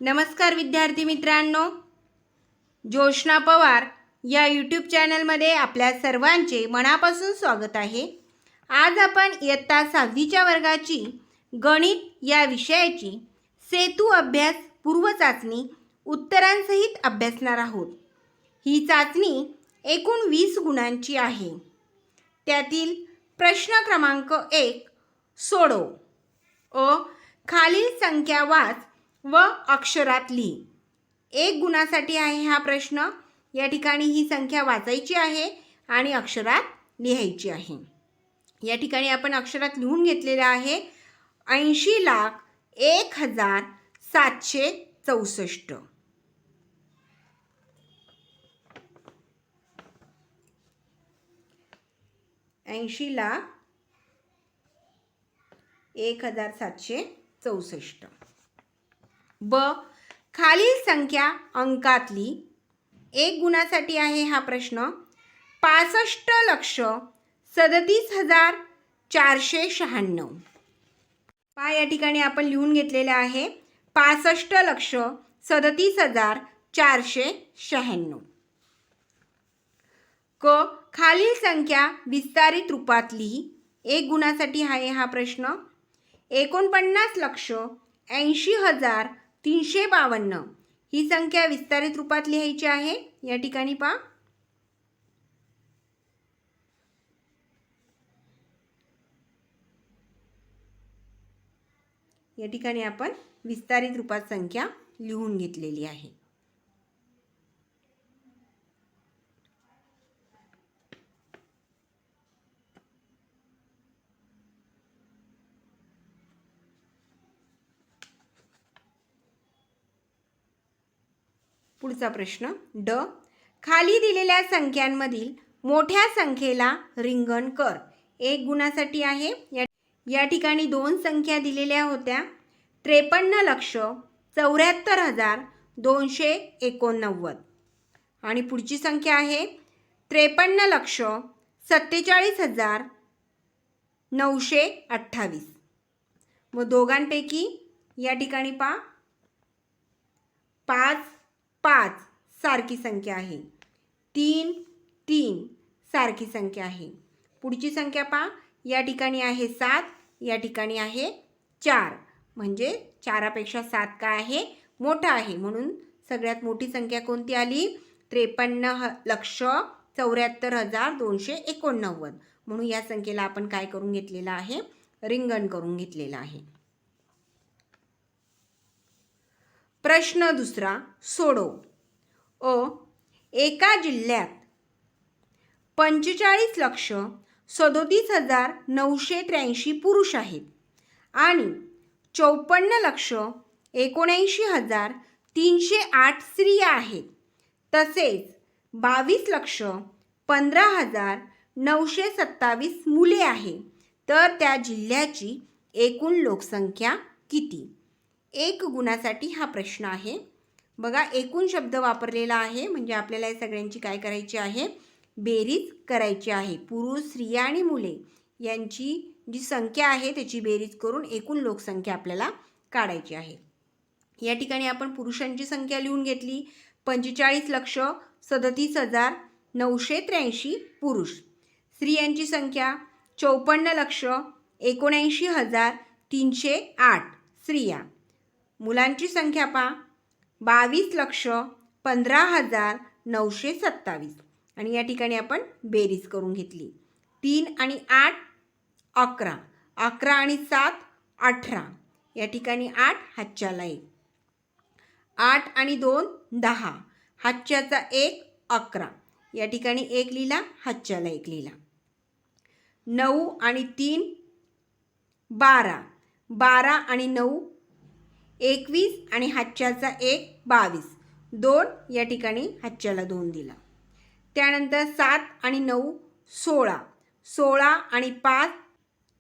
नमस्कार विद्यार्थी मित्रांनो, जोशना पवार या यूट्यूब चॅनलमध्ये आपल्या सर्वांचे मनापासून स्वागत आहे। आज आपण इयत्ता 6वीच्या वर्गाची गणित या विषयाची सेतू अभ्यास पूर्व चाचणी उत्तरांसहित अभ्यासणार आहोत। ही चाचणी एकूण 20 गुणांची आहे। त्यातील प्रश्न क्रमांक 1 सोडव। खालील संख्या वाच व अक्षरात लिही। 1 गुणासाठी आहे हा प्रश्न। या ठिकाणी ही संख्या वाचायची आहे आणि अक्षरात लिहायची आहे। या ठिकाणी आपण अक्षरात लिहून घेतलेले आहे 80,01,764। 80,01,764। ब खालील संख्या अंकात लिही। 1 गुणासाठी आहे हा प्रश्न। 65,37,496। या ठिकाणी आपण लिहून घेतलेले आहे 65,37,496। क खालील संख्या विस्तारित रूपात लिही। 1 गुणासाठी आहे हा प्रश्न। 49,80,352 ही संख्या विस्तारित रूपात लिहायची आहे। या ठिकाणी पहा, या ठिकाणी आपण विस्तारित रूपात संख्या लिहून घेतलेली आहे। पुढचा प्रश्न ड खाली दिलेल्या संख्यांमधील मोठ्या संख्येला रिंगण कर। 1 गुणासाठी आहे। या ठिकाणी 2 संख्या दिलेल्या होत्या 53,74,289 आणि पुढची संख्या आहे 53,47,928। मग दोघांपैकी या ठिकाणी पहा 5 5 सारखी संख्या आहे, 3 3 सारखी संख्या आहे। पुढची संख्या पहा, या ठिकाणी आहे 7, या ठिकाणी आहे 4, म्हणजे 4पेक्षा 7 काय आहे, मोठा आहे। म्हणून सगळ्यात मोठी संख्या कोणती आली, 53,74,289। म्हणून या संख्येला आपण काय करून घेतलेलं आहे, रिंगण करून घेतलेलं आहे। प्रश्न दुसरा सोडव। एका जिल्ह्यात 45,37,983 पुरुष आहेत आणि 54,79,308 स्त्रिया आहेत, तसेच 22,15,927 मुले आहेत, तर त्या जिल्ह्याची एकूण लोकसंख्या किती? 1 गुणासाठी हा प्रश्न आहे। बघा, एकूण शब्द वापरलेला आहे, म्हणजे आपल्याला या सगळ्यांची काय करायची आहे, बेरीज करायची आहे। पुरुष, स्त्रिया आणि मुले यांची जी संख्या आहे त्याची बेरीज करून एकूण लोकसंख्या आपल्याला काढायची आहे। या ठिकाणी आपण पुरुषांची संख्या लिहून घेतली 45,37,983 पुरुष। स्त्रियांची संख्या 54,79,308 स्त्रिया। मुलांची संख्या पहा 22,15,927 आणि या ठिकाणी आपण बेरीज करून घेतली। 3 आणि 8 11, 11 आणि 7 18, या ठिकाणी 8 हातच्याला 1, 8 आणि 2 10, हातच्याचा 1 11, या ठिकाणी 1 लिहिला, हातच्याला 1 लिहिला। 9 आणि 3 12, 12 आणि 9 21 आणि हातच्याचा 1 22, 2 या ठिकाणी हातच्याला 2 दिला। त्यानंतर 7 आणि 9 16, 16 आणि 5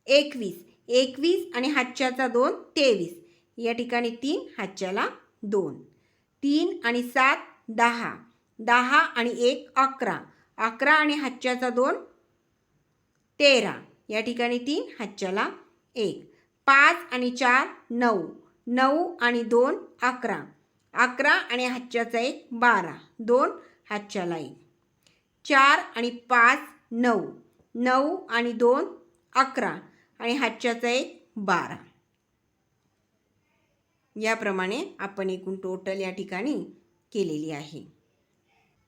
21, 21 आणि हातच्याचा 2 23, या ठिकाणी 3 हातच्याला 2, 3 आणि 7 10, 10 आणि 1 11, 11 आणि हातच्याचा 2 13, या ठिकाणी 3 हातच्याला 1, 5 आणि 4 9, 9 आणि 2 11, 11 आणि हातच्याचा 1 12, 2 हातच्याला 1, 4 आणि 5 9, 9 आणि 2 11 आणि हातच्याचा 1 12. याप्रमाणे आपण एकूण टोटल या ठिकाणी केलेली आहे.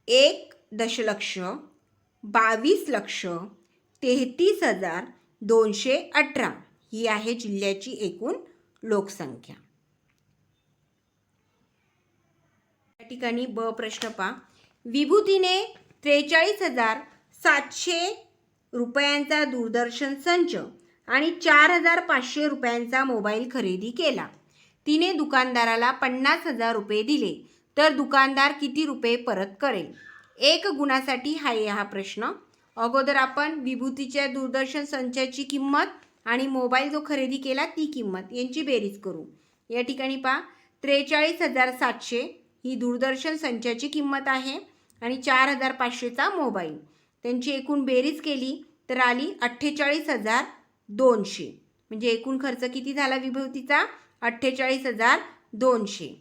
1,22,33,218 ही आहे जिल्ह्याची एकूण लोकसंख्या. या ठिकाणी ब प्रश्न पहा. विभूतीने 43,700 रुपयांचा दूरदर्शन संच आणि 4,500 रुपयांचा मोबाईल खरेदी केला. तिने दुकानदाराला 50,000 रुपये दिले तर दुकानदार किती रुपये परत करेल? एक गुणासाठी हा प्रश्न. अगोदर आपण विभूतीच्या दूरदर्शन संचाची किंमत आणि मोबाईल जो खरेदी केला ती किंमत यांची बेरीज करू. या ठिकाणी पहा 43,700 ही दूरदर्शन संचाची किंमत आहे आणि 4,500चा मोबाईल. त्यांची एकूण बेरीज केली तर आली 48,200. म्हणजे एकूण खर्च किती झाला विभूतीचा? 48,200.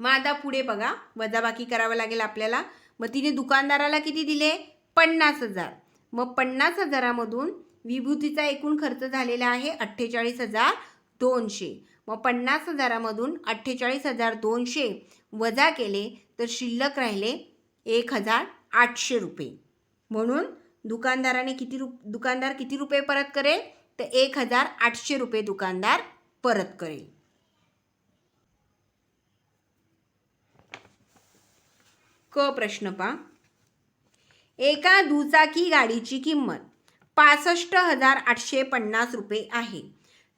मग आता पुढे बघा वजाबाकी करावं लागेल आपल्याला. मग तिने दुकानदाराला किती दिले? 50,000. मग 50,000मधून विभूतीचा एकूण खर्च झालेला आहे 48,200. मग 50,000मधून 48,200 वजा केले तर शिल्लक राहिले 1,800 रुपये. म्हणून दुकानदार किती रुपये परत करेल? तर 1,800 रुपये दुकानदार परत करेल. क प्रश्न पहा. एका दुचाकी गाडीची किंमत 65,850 रुपये आहे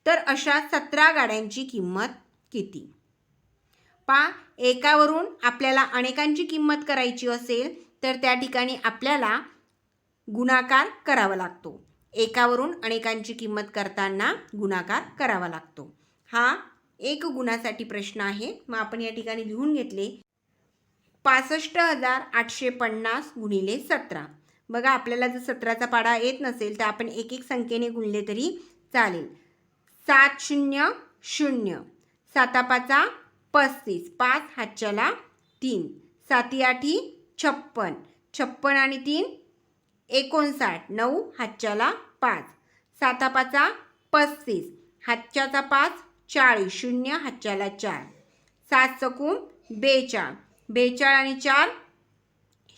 तर अशा 17 गाड्यांची किंमत किती? पहा एकावरून आपल्याला अनेकांची किंमत करायची असेल तर त्या ठिकाणी आपल्याला गुणाकार करावा लागतो. एकावरून अनेकांची किंमत करताना गुणाकार करावा लागतो. हा एक गुणासाठी प्रश्न आहे. मग आपण या ठिकाणी लिहून घेतले 65,850 गुणिले 17. बघा आपल्याला जर 17चा पाढा येत नसेल तर आपण एक एक संख्येने गुणले तरी चालेल. 7 0 0, 7 5 35, 5 हातच्याला 3, 7 8 56, 56 आणि 3 59, 9 हातच्याला 5, 7 5 35, हातच्याचा 5 40, 0 हातच्याला 4, 7 चकून 42, 42 आणि 4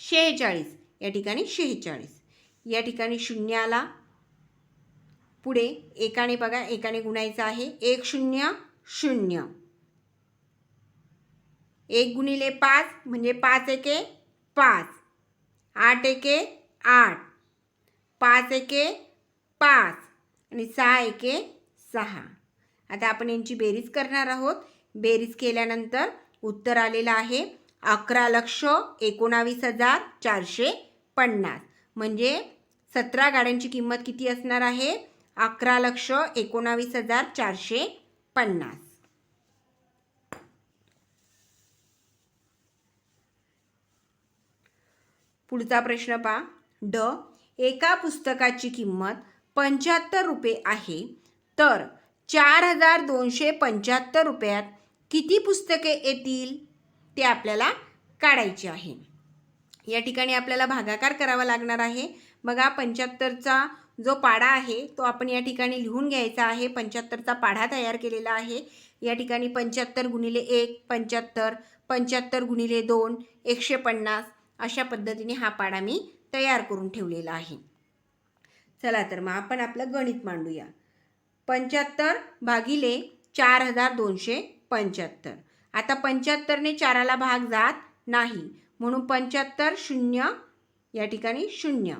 46. या ठिकाणी 46. या ठिकाणी 0 आला. पुढे एकाने बघा एकाने गुणायचं आहे. 1 0 0, 1 गुणिले 5 म्हणजे 5 एके 5, 8 एके 8, 5 एके 5 आणि 6 एके 6. आता आपण यांची बेरीज करणार आहोत. बेरीज केल्यानंतर उत्तर आलेलं आहे 11,19,450. म्हणजे 17 गाड्यांची किंमत किती असणार आहे? 11,19,450. पुढचा प्रश्न पहा. ड. एका पुस्तकाची किंमत 75 रुपये आहे तर 4,275 रुपयात किती पुस्तके येतील ते आपल्याला काढायचे आहे. या ठिकाणी आपल्याला भागाकार करावा लागणार आहे. बघा 75चा जो पाढा आहे तो आपण या ठिकाणी लिहून घ्यायचा आहे. 75चा पाढा तयार केलेला आहे. या ठिकाणी 75 गुणिले 1 75, 75 गुणिले 2 150. अशा पद्धतीने हा पाढा मी तयार करून ठेवलेला आहे. चला तर मग आपण आपलं गणित मांडूया. 75 भागिले 4,275. आता 75ने 4ला भाग जात नाही म्हणून 75 0 या ठिकाणी 0.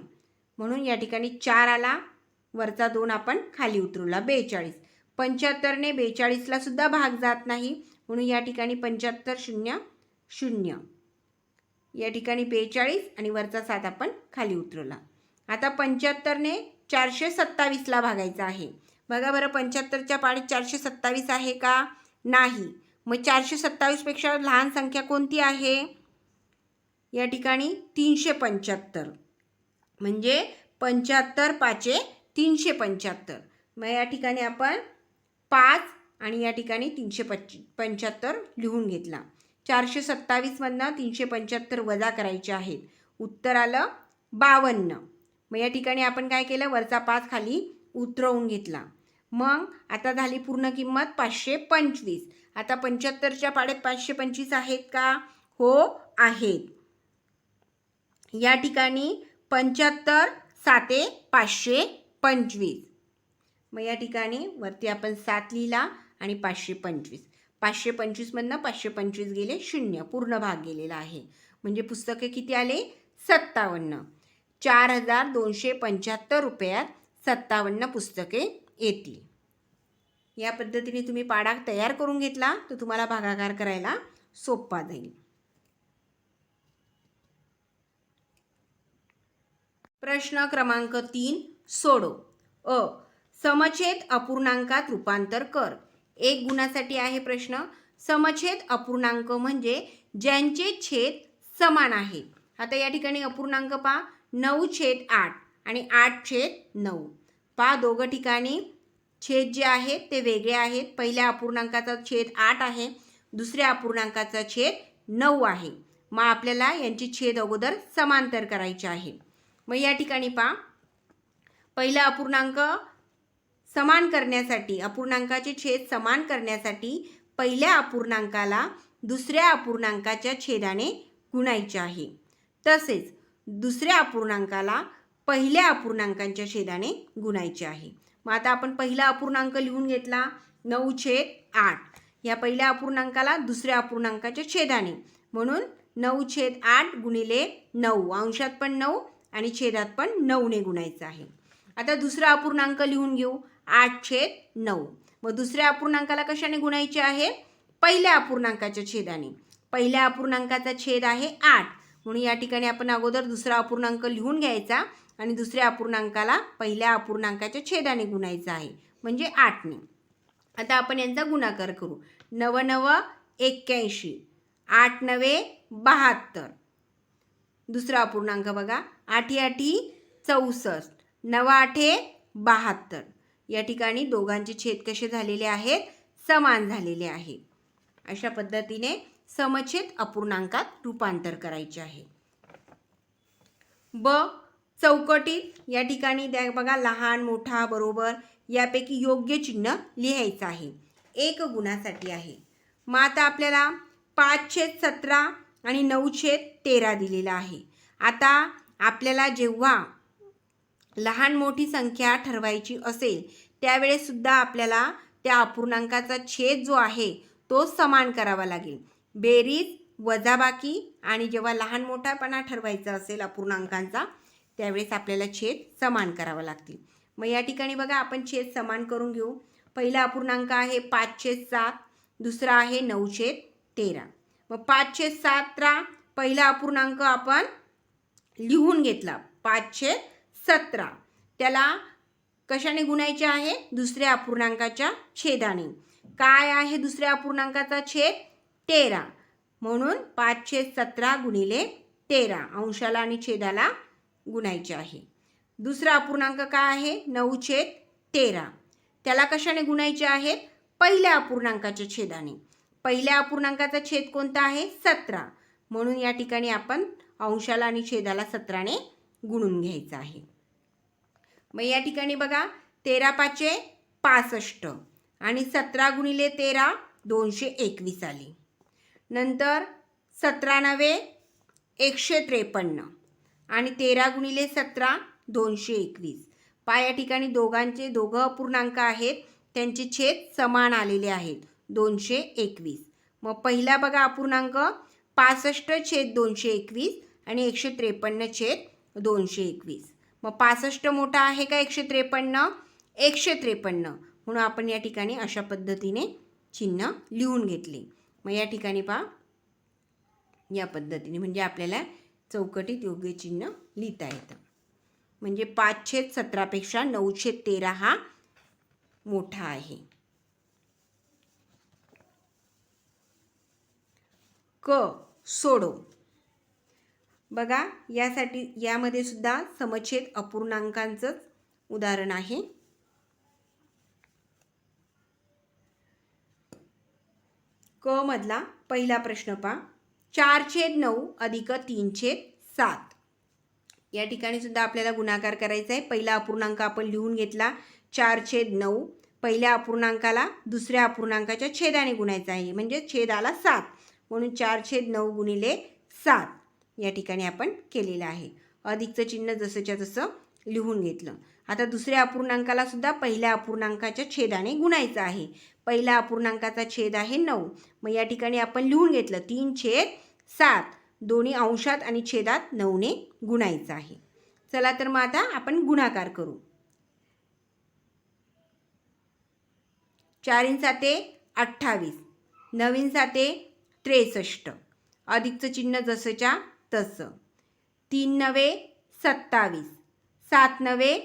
म्हणून या ठिकाणी 4 आला. वरचा 2 आपण खाली उतरवला 42. 75ने 42ला सुद्धा भाग जात नाही म्हणून या ठिकाणी 75 0 0. या ठिकाणी 42 आणि वरचा 7 आपण खाली उतरवला. आता 75ने 427ला भागायचं आहे. बघा बरं 75च्या पाढीत 427 आहे का? नाही. मग 427पेक्षा लहान संख्या कोणती आहे? या ठिकाणी 375. म्हणजे 75 5 375. मग या ठिकाणी आपण 5 आणि या ठिकाणी 375 लिहून घेतला. 427मधनं 375 वजा करायचे आहेत. उत्तर आलं 52. मग या ठिकाणी आपण काय केलं, वरचा 5 खाली उतरवून घेतला. मग आता झाली पूर्ण किंमत 525. आता 75च्या पाड्यात 525 आहेत का? हो आहेत. या ठिकाणी 75 साते 525. मग या ठिकाणी वरती आपण 7 लिहिला आणि 525. 525मधनं 525 गेले 0, पूर्ण भाग गेलेला आहे. म्हणजे पुस्तके किती आले? 57. 4275 रुपयात 57 पुस्तके येतील. या पद्धतीने तुम्ही पाढा तयार करून घेतला तर तुम्हाला भागाकार करायला सोपा जाईल. प्रश्न क्रमांक 3 सोडव. अ. समछेद अपूर्णांकात रूपांतर कर. 1 गुणासाठी आहे प्रश्न. समछेद अपूर्णांक म्हणजे ज्यांचे छेद समान आहेत. आता या ठिकाणी अपूर्णांक पहा, 9/8 आणि 8/9. पहा दोघं ठिकाणी छेद जे आहेत ते वेगळे आहेत. पहिल्या अपूर्णांकाचा छेद 8 आहे, दुसऱ्या अपूर्णांकाचा छेद 9 आहे. मग आपल्याला यांची छेद अगोदर समांतर करायचे आहे. मग या ठिकाणी पहा, पहिला अपूर्णांक समान करण्यासाठी, अपूर्णांकाचे छेद समान करण्यासाठी पहिल्या अपूर्णांकाला दुसऱ्या अपूर्णांकाच्या छेदाने गुणायचे आहे. तसेच दुसऱ्या अपूर्णांकाला पहिल्या अपूर्णांकाच्या छेदाने गुणायचे आहे. मग आता आपण पहिला अपूर्णांक लिहून घेतला 9/8. या पहिल्या अपूर्णांकाला दुसऱ्या अपूर्णांकाच्या छेदाने, म्हणून 9/8 गुणिले 9, अंशात पण 9 आणि छेदात पण 9ने गुणायचं आहे. आता दुसरा अपूर्णांक लिहून घेऊ 8/9. मग दुसऱ्या अपूर्णांकाला कशाने गुणायचे आहे? पहिल्या अपूर्णांकाच्या छेदाने. पहिल्या अपूर्णांकाचा छेद आहे 8, म्हणून या ठिकाणी आपण अगोदर दुसरा अपूर्णांक लिहून घ्यायचा आणि दुसऱ्या अपूर्णांकाला पहिल्या अपूर्णांकाच्या छेदाने गुणायचं आहे, म्हणजे 8ने. आता आपण यांचा गुणाकार करू. 9×9 81, 8×9 72. दुसरा अपूर्णांक बघा, 8×8 64, 9×8 72. या ठिकाणी दोघांचे छेद कसे झालेले आहेत? समान झालेले आहेत. अशा पद्धतीने समछेद अपूर्णांकात रूपांतर करायचे आहे. ब. चौकटीत या ठिकाणी द्या बघा, लहान मोठा बरोबर यापैकी योग्य चिन्ह लिहायचं आहे. 1 गुणासाठी आहे. मग आता आपल्याला 5/17 आणि 9/13 दिलेला आहे. आता आपल्याला जेव्हा लहान मोठी संख्या ठरवायची असेल त्यावेळेससुद्धा आपल्याला त्या अपूर्णांकाचा छेद जो आहे तो समान करावा लागेल. बेरीज वजाबाकी आणि जेव्हा लहान मोठापणा ठरवायचा असेल अपूर्णांकांचा त्यावेळेस आपल्याला छेद समान करावा लागतील. मग या ठिकाणी बघा आपण छेद समान करून घेऊ. पहिला अपूर्णांक आहे 5/7, दुसरा आहे 9/13. मग 5/7 पहिला अपूर्णांक आपण लिहून घेतला 5/17. त्याला कशाने गुणायचे आहे? दुसऱ्या अपूर्णांकाच्या छेदाने. काय आहे दुसऱ्या अपूर्णांकाचा छेद? 13, म्हणून 5/17 गुणिले 13, अंशाला आणि छेदाला गुणायचे आहे. दुसरा अपूर्णांक काय आहे? 9/13. त्याला कशाने गुणायचे आहेत? पहिल्या अपूर्णांकाच्या छेदाने. पहिल्या अपूर्णांकाचा छेद कोणता आहे? 17, म्हणून या ठिकाणी आपण अंशाला आणि छेदाला 17ने गुणून घ्यायचं आहे. मग या ठिकाणी बघा 13×5 65 आणि 17 गुणिले 13 221 आली. नंतर 17×9 153 आणि 13 गुणिले 17 221. या ठिकाणी दोघं अपूर्णांक आहेत त्यांचे छेद समान आलेले आहेत 221. मग पहिला बघा अपूर्णांक 65/221 आणि 153/221. मग 65 मोठा आहे का 153? 153, म्हणून आपण या ठिकाणी अशा पद्धतीने चिन्ह लिहून घेतले. मग या ठिकाणी पहा या पद्धतीने म्हणजे आपल्याला चौकटीत योग्य चिन्ह लिहिता येतं. म्हणजे 5/17पेक्षा 9/13 हा मोठा आहे. क. सोडव. बघा यामध्ये सुद्धा समछेद अपूर्णांकांचंच उदाहरण आहे. क मधला पहिला प्रश्न पहा, 4/9 अधिक 3/7. या ठिकाणी सुद्धा आपल्याला गुणाकार करायचा आहे. पहिला अपूर्णांक आपण लिहून घेतला 4/9. पहिल्या अपूर्णांकाला दुसऱ्या अपूर्णांकाच्या छेदाने गुणायचा आहे, म्हणजे छेद आला 7, म्हणून 4/9 गुणिले 7 या ठिकाणी आपण केलेलं आहे. अधिकचं चिन्ह जसंच्या तसं लिहून घेतलं. आता दुसऱ्या अपूर्णांकाला सुद्धा पहिल्या अपूर्णांकाच्या छेदाने गुणायचं आहे. पहिल्या अपूर्णांकाचा छेद आहे 9, मग या ठिकाणी आपण लिहून घेतलं 3/7. दोन्ही अंशात आणि छेदात 9ने गुणायचं आहे. चला तर मग आता आपण गुणाकार करू. 4 × 7 28, 9 × 7 63, अधिकचं चिन्ह जसंच्या तसं. 3 × 9 27, 7 × 9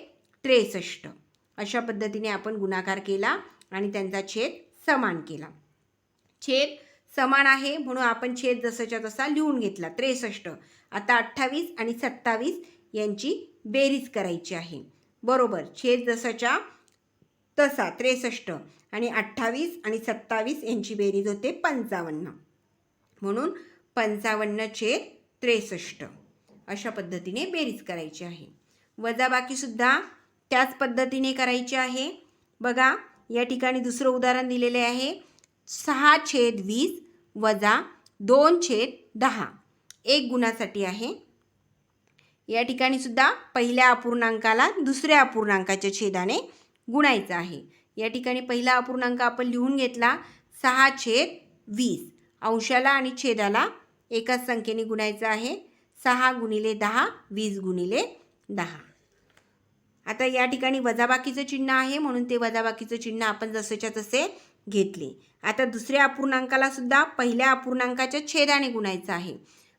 63. अशा पद्धतीने आपण गुणाकार केला आणि त्यांचा छेद समान केला. छेद समान आहे म्हणून आपण छेद जसंच्या तसा लिहून घेतला 63. आता 28 आणि 27 यांची बेरीज करायची आहे. बरोबर, छेद जसाच्या तसा 63 आणि 28 आणि 27 यांची बेरीज होते 55, म्हणून 55/63 अशा पद्धतीने बेरीज करायची आहे. वजाबाकीसुद्धा त्याच पद्धतीने करायची आहे. बघा, या ठिकाणी दुसरं उदाहरण दिलेले आहे 6/20 वजा 2/10. एक गुणासाठी आहे. या ठिकाणी सुद्धा पहिल्या अपूर्णांकाला दुसऱ्या अपूर्णांकाच्या छेदाने गुणायचं आहे. या ठिकाणी पहिला अपूर्णांक आपण लिहून घेतला 6/20. अंशाला आणि छेदाला एकाच संख्येने गुणायचं आहे. 6 × 10 20 × 10. आता या ठिकाणी वजाबाकीचं चिन्ह आहे म्हणून ते वजाबाकीचं चिन्ह आपण जसेच्या तसे घेतले. आता दुसऱ्या अपूर्णांकाला सुद्धा पहिल्या अपूर्णांकाच्या छेदाने गुणायचं आहे.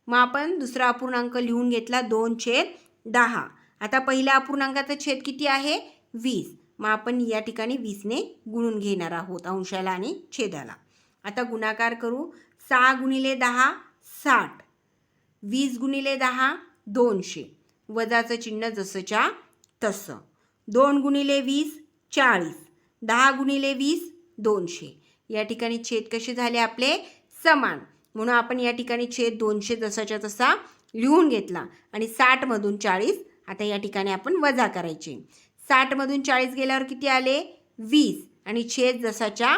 मग आपण दुसरा अपूर्णांक लिहून घेतला 2/10. आता पहिल्या अपूर्णांकाचा छेद किती आहे 20, मग आपण या ठिकाणी 20ने गुणून घेणार आहोत अंशाला आणि छेदाला. आता गुणाकार करू. 6 × 10 60, 20 × 10 200, वजाचं चिन्ह जसंच्या तसं. 2 × 20 40, 10 × 20 200. या ठिकाणी छेद कसे झाले आपले समान, म्हणून आपण या ठिकाणी छेद 200 जसाच्या तसा लिहून घेतला आणि 60मधून 40 आता या ठिकाणी आपण वजा करायचे. 60मधून 40 गेल्यावर किती आले 20 आणि छेद जसाच्या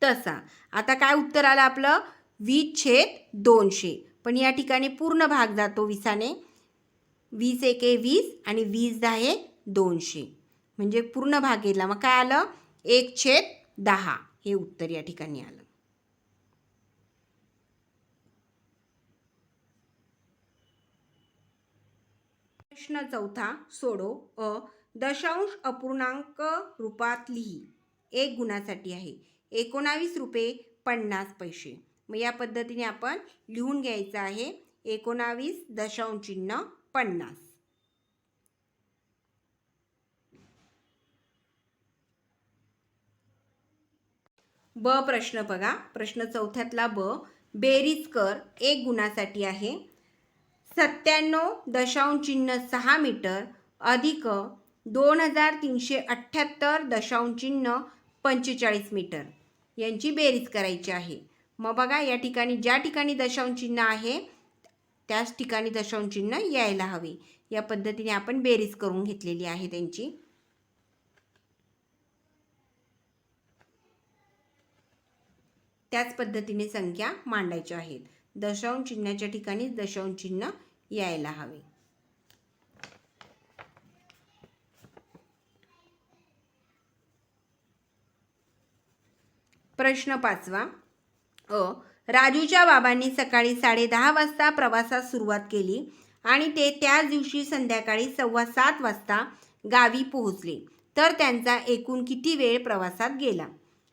तसा. आता काय उत्तर आलं आपलं 20/200, पण या ठिकाणी पूर्ण भाग जातो 20ने. 20 × 1 20 आणि 20 × 10 200, म्हणजे पूर्ण भाग गेला. मग काय आलं 1/10 हे उत्तर या ठिकाणी आलं. प्रश्न चौथा सोडव. दशांश अपूर्णांक रूपात लिही. एक गुणासाठी आहे 19 रुपये 50 पैसे. मग या पद्धतीने आपण लिहून घ्यायचं आहे 19 दशांश चिन्ह 50. ब प्रश्न बघा. प्रश्न चौथ्यातला ब, बेरीज कर. एक गुणासाठी आहे 97.6 मीटर अधिक 2378.45 मीटर यांची बेरीज करायची आहे. मग बघा, या ठिकाणी ज्या ठिकाणी दशांश चिन्ह आहे त्याच ठिकाणी दशांश चिन्ह यायला हवे. या पद्धतीने आपण बेरीज करून घेतलेली आहे त्यांची. त्याच पद्धतीने संख्या मांडायच्या आहेत. दशांश चिन्हाच्या ठिकाणी दशांश चिन्ह यायला हवे. प्रश्न 5वा. राजूच्या बाबांनी सकाळी 10:30 वाजता प्रवासास सुरुवात केली आणि ते त्याच दिवशी संध्याकाळी 7:15 वाजता गावी पोहोचले, तर त्यांचा एकूण किती वेळ प्रवासात गेला.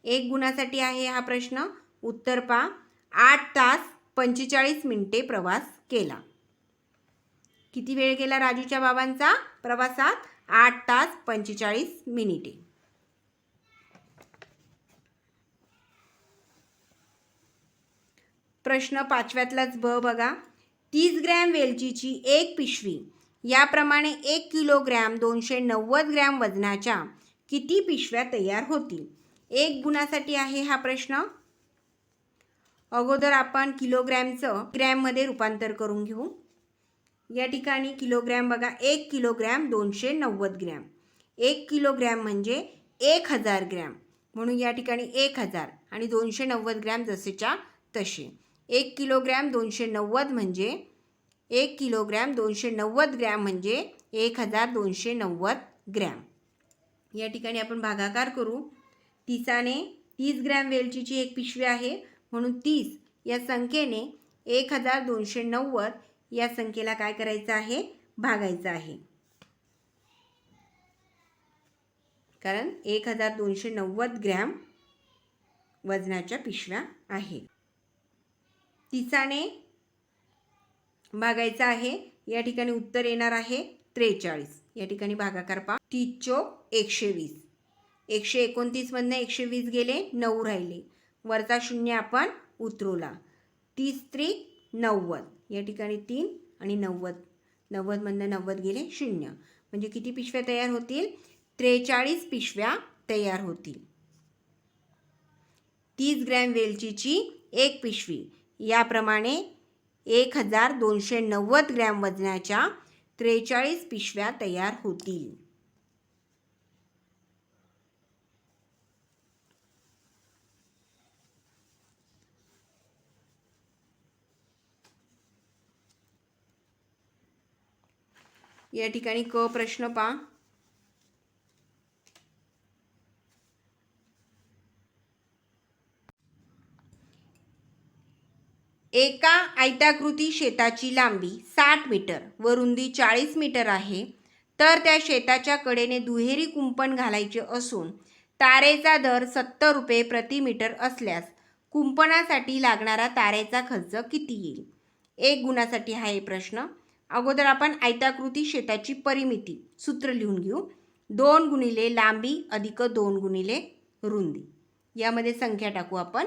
एक गुणासाठी आहे हा प्रश्न. उत्तर पहा. 8 तास 45 मिनिटे प्रवास केला. किती वेळ गेला राजूच्या बाबांचा प्रवासात 8 तास 45 मिनिटे. प्रश्न 5व्यातलाच ब बघा. 30 ग्रॅम वेलचीची एक पिशवी याप्रमाणे 1 किलोग्रॅम 290 ग्रॅम वजनाच्या किती पिशव्या तयार होतील. एक गुणासाठी आहे हा प्रश्न. अगोदर आपण किलोग्रॅमचं ग्रॅममध्ये रूपांतर करून घेऊ. या ठिकाणी किलोग्रॅम बघा, 1 किलोग्रॅम 290 ग्रॅम. 1 किलोग्रॅम म्हणजे 1000 ग्रॅम, म्हणून या ठिकाणी 1000 आणि 290 ग्रॅम जसेच्या तसे. 1 किलोग्रॅम 290 म्हणजे 1 किलोग्रॅम 290 ग्रॅम म्हणजे 1290 ग्रॅम. या ठिकाणी आपण भागाकार करू. 30 ग्रॅम वेलचीची एक पिशवी आहे, म्हणून 30 या संख्येने 1290 या संख्येला काय करायचं आहे, भागायचं आहे. कारण 1290 ग्रॅम वजनाच्या पिशव्या आहेत. 30 भागायचं आहे. या ठिकाणी उत्तर येणार आहे 43. या ठिकाणी भागाकार पहा. 30 चोक 120. 129 मधनं 120 गेले, 9 राहिले. वरचा शून्य आपण उतरवला. 30 त्रिक 90. या ठिकाणी 3 आणि 90. 90 मधनं 90 गेले, 0. म्हणजे किती पिशव्या तयार होतील? 43 पिशव्या तयार होतील. 30 ग्रॅम वेलचीची एक पिशवी. याप्रमाणे 1290 ग्रॅम वजनाच्या 43 पिशव्या तयार होतील. या ठिकाणी क प्रश्न पहा. एका आयताकृती शेताची लांबी 60 मीटर व रुंदी 40 मीटर आहे, तर त्या शेताच्या कडेने दुहेरी कुंपण घालायचे असून तारेचा दर 70 रुपये प्रति मीटर असल्यास कुंपणासाठी लागणारा तारेचा खर्च किती येईल? एक गुणासाठी हा हे प्रश्न. अगोदर आपण आयताकृती शेताची परिमिती सूत्र लिहून घेऊ. 2 गुणिले लांबी अधिक 2 गुणिले रुंदी. यामध्ये संख्या टाकू आपण.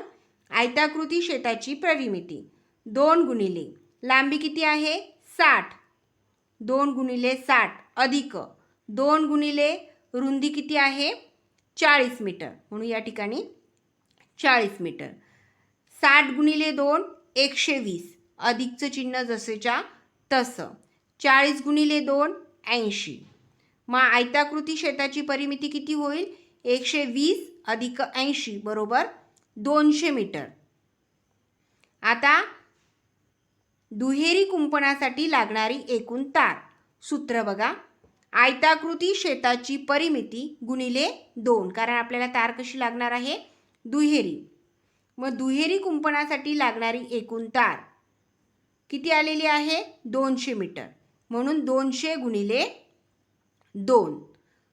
आयताकृती शेताची परिमिती 2 गुणिले लांबी किती आहे? 60. 2 गुणिले 60 अधिक 2 गुणिले रुंदी किती आहे? 40 मीटर, म्हणून या ठिकाणी 40 मीटर. 60 गुणिले 2 120, अधिकचं चिन्ह जसेच्या तसं. 40 गुणिले 2 80. मग आयताकृती शेताची परिमिती किती होईल? 120 अधिक 80 बरोबर 200 मीटर. आता दुहेरी कुंपणासाठी लागणारी एकूण तार. सूत्र बघा. आयताकृती शेताची परिमिती गुणिले 2, कारण आपल्याला तार कशी लागणार आहे? दुहेरी. मग दुहेरी कुंपणासाठी लागणारी एकूण तार किती आलेली आहे? 200 मीटर, म्हणून 200 गुणिले 2.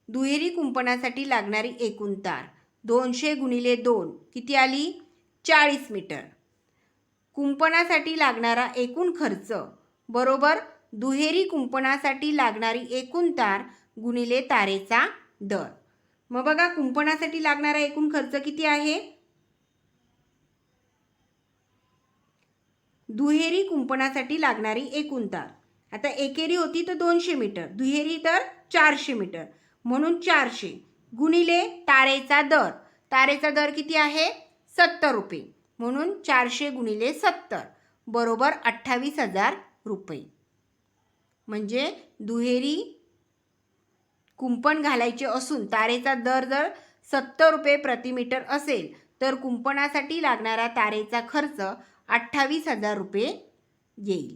दुहेरी कुंपणासाठी लागणारी एकूण तार 200 गुणिले 2 किती आली? 40 मीटर. कुंपणासाठी लागणारा एकूण खर्च बरोबर दुहेरी कुंपणासाठी लागणारी एकूण तार गुणिले तारेचा दर. मग बघा, कुंपणासाठी लागणारा एकूण खर्च किती आहे? दुहेरी कुंपणासाठी लागणारी एकूण तार. आता एकेरी होती तर 200 मीटर, दुहेरी तर 400 मीटर, म्हणून 400 गुणिले तारेचा दर. तारेचा दर किती आहे? 70 रुपये, म्हणून 400 गुणिले 70 बरोबर 28,000 रुपये. म्हणजे दुहेरी कुंपण घालायचे असून तारेचा दर जर 70 रुपये प्रति मीटर असेल तर कुंपणासाठी लागणारा तारेचा खर्च 28,000 रुपये येईल.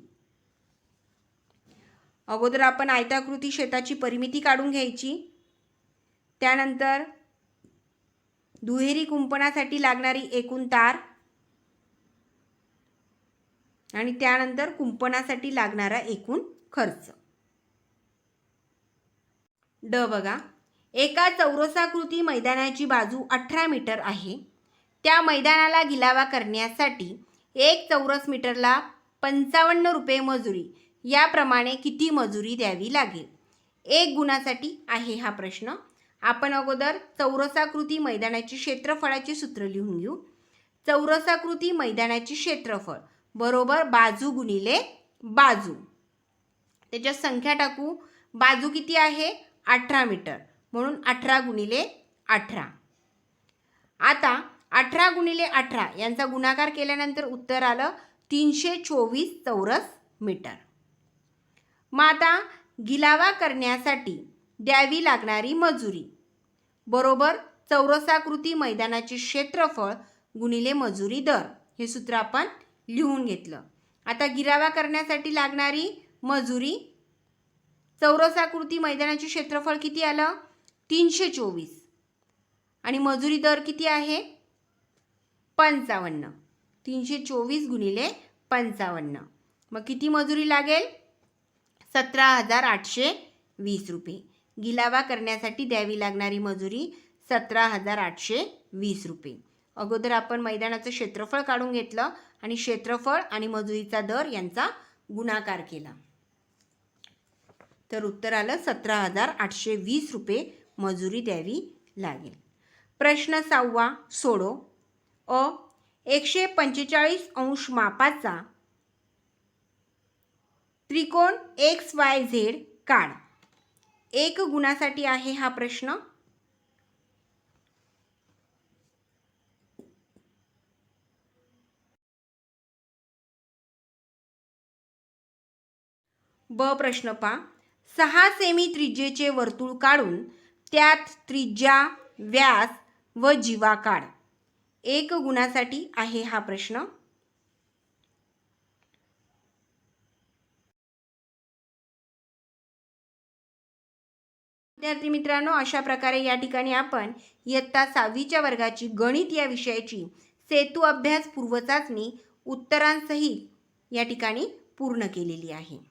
अगोदर आपण आयताकृती शेताची परिमिती काढून घ्यायची. त्यानंतर दुहेरी कुंपणासाठी लागणारी एकूण तार आणि त्यानंतर कुंपणासाठी लागणारा एकूण खर्च. ड बघा. एका चौरसाकृती मैदानाची बाजू 18 मीटर आहे. त्या मैदानाला गिलावा करण्यासाठी 1 चौरस मीटरला 55 रुपये मजुरी. याप्रमाणे किती मजुरी द्यावी लागेल? एक गुणासाठी आहे हा प्रश्न. आपण अगोदर चौरसाकृती मैदानाची क्षेत्रफळाचे सूत्र लिहून घेऊ. चौरसाकृती मैदानाचे क्षेत्रफळ बरोबर बाजू गुणिले बाजू. त्याच्यात संख्या टाकू. बाजू किती आहे? 18 मीटर, म्हणून 18 गुणिले 18. आता 18 गुणिले 18 यांचा गुणाकार केल्यानंतर उत्तर आलं 324 चौरस मीटर. मग आता गिलावा करण्यासाठी द्यावी लागणारी मजुरी बरोबर चौरसाकृती मैदानाचे क्षेत्रफळ गुणिले मजुरी दर, हे सूत्र आपण लिहून घेतलं. आता गिलावा करण्यासाठी लागणारी मजुरी, चौरसाकृती मैदानाचे क्षेत्रफळ किती आलं 324 आणि मजुरी दर किती आहे 55. 324 गुणिले 55, मग किती मजुरी लागेल 17,820 रुपये. गिलावा करण्यासाठी द्यावी लागणारी मजुरी 17,820 रुपये. अगोदर आपण मैदानाचं क्षेत्रफळ काढून घेतलं आणि क्षेत्रफळ आणि मजुरीचा दर यांचा गुणाकार केला, तर उत्तर आलं 17,820 रुपये मजुरी द्यावी लागेल. प्रश्न 6 सोडो. 145 अंश मापाचा त्रिकोण XYZ काढ. एक गुणासाठी आहे हा प्रश्न. ब प्रश्न पहा. 6 सेमी त्रिज्येचे वर्तुळ काढून त्यात त्रिज्या, व्यास व जीवा काढ. एक गुणासाठी आहे हा प्रश्न. विद्यार्थी मित्रांनो, अशा प्रकारे या ठिकाणी आपण इयत्ता 6वीच्या वर्गाची गणित या विषयाची सेतू अभ्यास पूर्वचाचणी उत्तरांसहित या ठिकाणी पूर्ण केलेली आहे.